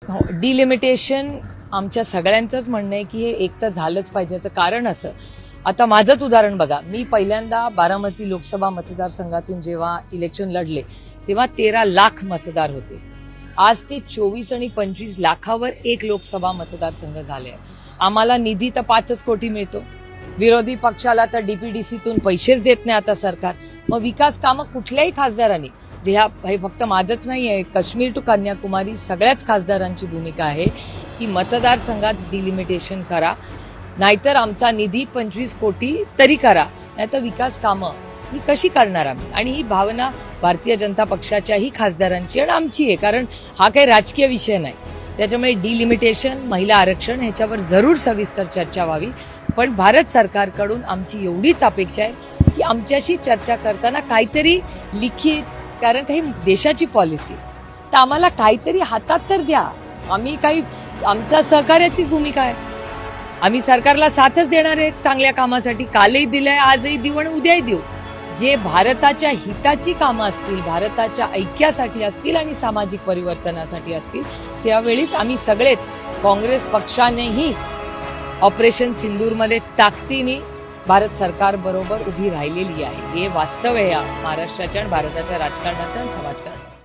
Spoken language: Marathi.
डिलिमिटेशन आमच्या सगळ्यांचंच म्हणणं आहे की हे एक तर झालंच पाहिजे. याचं कारण असं, आता माझंच उदाहरण बघा, मी पहिल्यांदा बारामती लोकसभा मतदारसंघातून जेव्हा इलेक्शन लढले तेव्हा 13 लाख मतदार होते. आज ते 24 आणि 25 लाखावर एक लोकसभा मतदारसंघ झाले. आम्हाला निधी तर 5 कोटी मिळतो, विरोधी पक्षाला तर डीपीडीसीतून पैसेच देत नाही आता सरकार. मग विकास कामं कुठल्याही खासदारांनी, हे फक्त माझंच नाही आहे, काश्मीर टू कन्याकुमारी सगळ्याच खासदारांची भूमिका आहे की मतदारसंघात डिलिमिटेशन करा, नाहीतर आमचा निधी 25 कोटी तरी करा, नाहीतर विकास कामं ही कशी करणार आम्ही. आणि ही भावना भारतीय जनता पक्षाच्याही खासदारांची आणि आमची आहे, कारण हा काही राजकीय विषय नाही. त्याच्यामुळे डिलिमिटेशन, महिला आरक्षण ह्याच्यावर जरूर सविस्तर चर्चा व्हावी. पण भारत सरकारकडून आमची एवढीच अपेक्षा आहे की आमच्याशी चर्चा करताना काहीतरी लिखित, कारण काही देशाची पॉलिसी तर आम्हाला काहीतरी हातात तर द्या. आम्ही काही, आमचा सहकार्याचीच भूमिका आहे. आम्ही सरकारला साथच देणार आहे चांगल्या कामासाठी. कालही दिलंय, आजही देऊ आणि उद्याही देऊ. जे भारताच्या हिताची कामं असतील, भारताच्या ऐक्यासाठी असतील आणि सामाजिक परिवर्तनासाठी असतील, त्यावेळीच आम्ही सगळेच, काँग्रेस पक्षानेही ऑपरेशन सिंदूरमध्ये ताकदीने भारत सरकार बरोबर उभी राहिलेली आहे. हे वास्तव आहे या महाराष्ट्राच्या आणि भारताच्या राजकारणाचं आणि समाजकारणाचं.